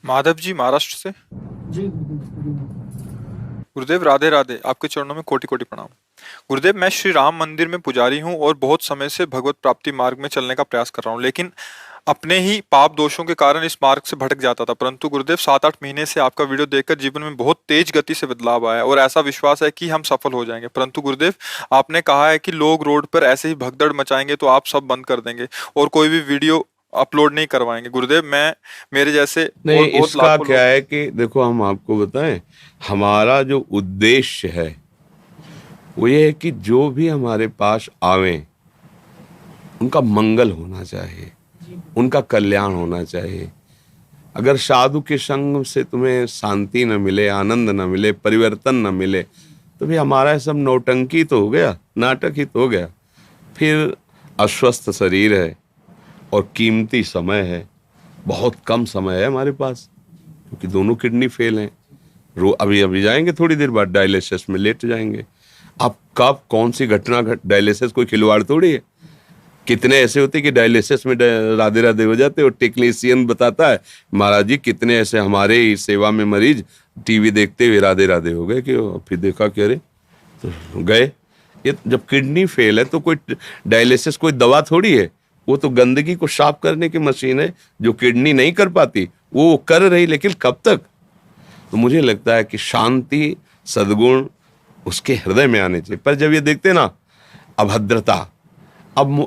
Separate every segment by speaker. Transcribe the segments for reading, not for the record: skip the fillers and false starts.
Speaker 1: माधव जी महाराष्ट्र से।
Speaker 2: जी।
Speaker 1: गुरुदेव राधे राधे, आपके चरणों में कोटि कोटि प्रणाम। गुरुदेव, मैं श्री राम मंदिर में पुजारी हूँ और बहुत समय से भगवत प्राप्ति मार्ग में चलने का प्रयास कर रहा हूँ, लेकिन अपने ही पाप दोषों के कारण इस मार्ग से भटक जाता था। परंतु गुरुदेव, 7-8 महीने से आपका वीडियो देखकर जीवन में बहुत तेज गति से बदलाव आया है और ऐसा विश्वास है कि हम सफल हो जाएंगे। परंतु गुरुदेव, आपने कहा है कि लोग रोड पर ऐसे ही भगदड़ मचाएंगे तो आप सब बंद कर देंगे और कोई भी वीडियो अपलोड नहीं करवाएंगे। गुरुदेव, मैं मेरे जैसे
Speaker 3: नहीं,
Speaker 1: और बहुत
Speaker 3: इसका
Speaker 1: लाखों
Speaker 3: क्या
Speaker 1: लोग।
Speaker 3: है कि देखो, हम आपको बताएं, हमारा जो उद्देश्य है वो ये है कि जो भी हमारे पास आवे उनका मंगल होना चाहिए, उनका कल्याण होना चाहिए। अगर साधु के संग से तुम्हें शांति न मिले, आनंद न मिले, परिवर्तन न मिले, तो भी हमारा सब नौटंकी तो हो गया, नाटक ही तो हो गया। फिर अस्वस्थ शरीर है और कीमती समय है, बहुत कम समय है हमारे पास, क्योंकि दोनों किडनी फेल हैं। अभी अभी जाएंगे, थोड़ी देर बाद डायलिसिस में लेट जाएंगे। अब कब कौन सी घटना डायलिसिस कोई खिलवाड़ थोड़ी है। कितने ऐसे होते कि डायलिसिस में राधे राधे हो जाते और टेक्नीशियन बताता है, महाराज जी कितने ऐसे हमारे ही सेवा में मरीज टीवी देखते हुए राधे राधे हो गए, कि फिर देखा कि अरे तो गए। ये जब किडनी फेल है तो कोई डायलिसिस कोई दवा थोड़ी है, वो तो गंदगी को साफ करने की मशीन है। जो किडनी नहीं कर पाती वो कर रही, लेकिन कब तक। तो मुझे लगता है कि शांति, सद्गुण उसके हृदय में आने चाहिए। पर जब ये देखते ना अभद्रता, अब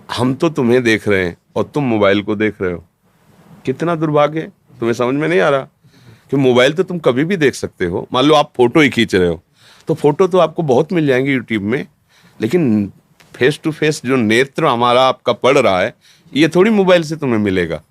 Speaker 3: हम तो तुम्हें देख रहे हैं और तुम मोबाइल को देख रहे हो, कितना दुर्भाग्य है। तुम्हें समझ में नहीं आ रहा कि मोबाइल तो तुम कभी भी देख सकते हो। मान लो आप फोटो ही खींच रहे हो तो फोटो तो आपको बहुत मिल जाएंगी यूट्यूब में, लेकिन फेस टू फेस जो नेत्र हमारा आपका पड़ रहा है, ये थोड़ी मोबाइल से तुम्हें मिलेगा।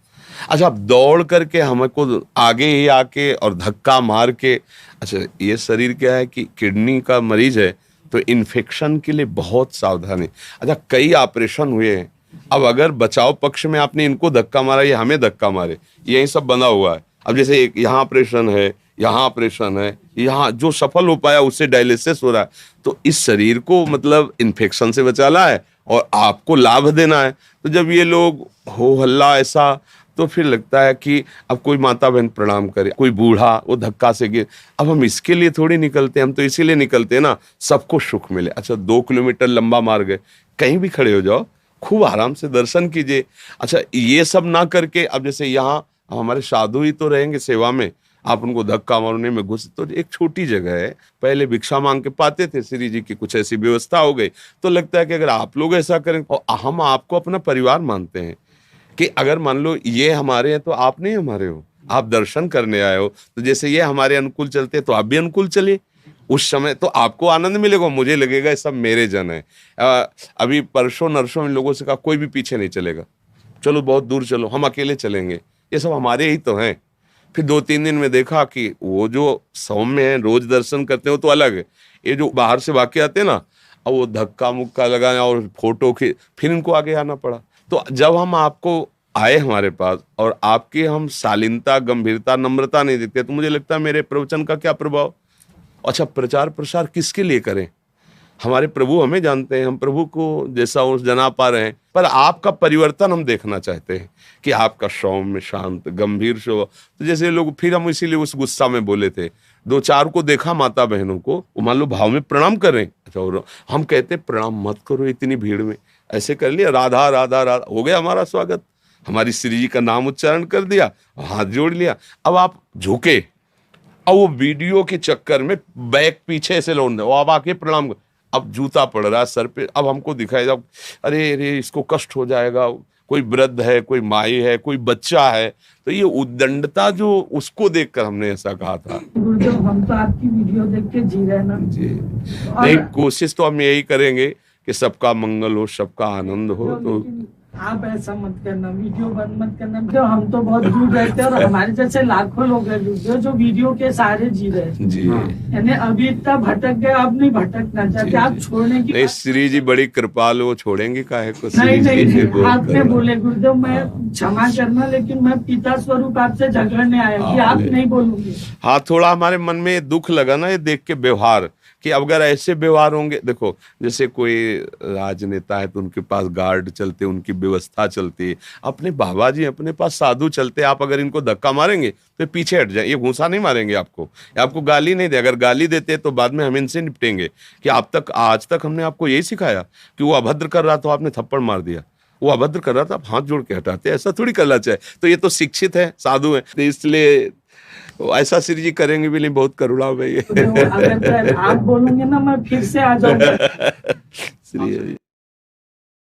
Speaker 3: अच्छा, अब दौड़ करके हमको आगे ही आके और धक्का मार के, अच्छा ये शरीर क्या है कि किडनी का मरीज है तो इन्फेक्शन के लिए बहुत सावधानी। अच्छा, कई ऑपरेशन हुए हैं, अब अगर बचाव पक्ष में आपने इनको धक्का मारा, ये हमें धक्का मारे, यही सब बना हुआ है। अब जैसे एक यहाँ ऑपरेशन है, यहाँ ऑपरेशन है, यहाँ जो सफल हो पाया उससे डायलिसिस हो रहा है। तो इस शरीर को मतलब इन्फेक्शन से बचाना है और आपको लाभ देना है। तो जब ये लोग हो हल्ला ऐसा, तो फिर लगता है कि अब कोई माता बहन प्रणाम करे, कोई बूढ़ा वो धक्का से गिर। अब हम इसके लिए थोड़ी निकलते हैं, हम तो इसीलिए निकलते हैं ना सबको सुख मिले। अच्छा, 2 किलोमीटर लंबा मार्ग है, कहीं भी खड़े हो जाओ, खूब आराम से दर्शन कीजिए। अच्छा, ये सब ना करके अब जैसे यहाँ हमारे साधु ही तो रहेंगे सेवा में, आप उनको धक्का मारने में घुस, तो एक छोटी जगह है, पहले भिक्षा मांग के पाते थे, श्री जी की कुछ ऐसी व्यवस्था हो गई। तो लगता है कि अगर आप लोग ऐसा करें, और हम आपको अपना परिवार मानते हैं, कि अगर मान लो ये हमारे हैं तो आप नहीं हमारे हो, आप दर्शन करने आए हो, तो जैसे ये हमारे अनुकूल चलते हैं तो आप भी अनुकूल चलिए। उस समय तो आपको आनंद मिलेगा, मुझे लगेगा ये सब मेरे जन है। अभी परसों नरसों इन लोगों से कहा कोई भी पीछे नहीं चलेगा, चलो बहुत दूर चलो, हम अकेले चलेंगे, ये सब हमारे ही तो हैं। फिर 2-3 दिन में देखा कि वो जो सौम्य है, रोज दर्शन करते हो तो अलग है, ये जो बाहर से वाकई आते हैं ना, अब वो धक्का मुक्का लगाना और फोटो के, फिर इनको आगे आना पड़ा। तो जब हम आपको आए हमारे पास और आपकी हम शालीनता, गंभीरता, नम्रता नहीं देखते, तो मुझे लगता है मेरे प्रवचन का क्या प्रभाव। अच्छा, प्रचार प्रसार किसके लिए करें? हमारे प्रभु हमें जानते हैं, हम प्रभु को जैसा उस जना पा रहे हैं, पर आपका परिवर्तन हम देखना चाहते हैं कि आपका सौम्य, शांत, गंभीर से। तो जैसे लोग, फिर हम इसीलिए उस गुस्सा में बोले थे, 2-4 को देखा माता बहनों को, वो मान लो भाव में प्रणाम कर रहे हैं। अच्छा, और हम कहते प्रणाम मत करो इतनी भीड़ में, ऐसे कर लिया, राधा राधा राधा, हो गया हमारा स्वागत, हमारी श्री जी का नाम उच्चारण कर दिया, हाथ जोड़ लिया। अब आप झुके और वो वीडियो के चक्कर में बैक पीछे से लौट, वो अब आके प्रणाम, अब जूता पड़ रहा है सर पे, अब हमको दिखाई जब, अरे अरे इसको कष्ट हो जाएगा, कोई वृद्ध है, कोई माई है, कोई बच्चा है, तो ये उद्दंडता जो, उसको देखकर हमने ऐसा कहा था।
Speaker 2: गुरुदेव, हम तो आपकी वीडियो देख के जी रहे ना
Speaker 3: जी, नहीं, कोशिश तो हम यही करेंगे कि सबका मंगल हो, सबका आनंद हो। तो
Speaker 2: आप ऐसा मत करना, वीडियो बंद मत करना, तो हम तो बहुत दूर रहते हैं और हमारे जैसे लाखों लोग हैं जो वीडियो के सहारे जी रहे हैं।
Speaker 3: जी,
Speaker 2: यानी अभी इतना भटक गए, अब नहीं भटकना चाहते, आप छोड़ने की।
Speaker 3: नहीं, श्री जी बड़ी कृपालु, वो छोड़ेंगे काहे को।
Speaker 2: नहीं नहीं, आपने बोले गुरुदेव, मैं क्षमा करना, लेकिन मैं पिता स्वरूप आपसे झगड़ने आया कि आप नहीं बोलूंगी।
Speaker 3: हाँ, थोड़ा हमारे मन में दुख लगा ना ये देख के व्यवहार, कि अगर ऐसे व्यवहार होंगे, देखो जैसे कोई राजनेता है तो उनके पास गार्ड चलते, उनकी व्यवस्था चलती है। अपने बाबा जी अपने पास साधु चलते, आप अगर इनको धक्का मारेंगे तो पीछे हट जाए, ये घूंसा नहीं मारेंगे आपको, ये आपको गाली नहीं दे। अगर गाली देते तो बाद में हम इनसे निपटेंगे कि आज तक हमने आपको यही सिखाया कि वो अभद्र कर रहा तो आपने थप्पड़ मार दिया, वो अभद्र कर रहा था आप हाथ जोड़ के हटाते, ऐसा थोड़ी करना चाहिए। तो ये तो शिक्षित है, साधु है, तो इसलिए ऐसा श्री जी करेंगे भी नहीं, बहुत करुणा में ये।
Speaker 2: तो अगर आप बोलोगे ना मैं फिर से आ जाऊंगा।
Speaker 3: श्री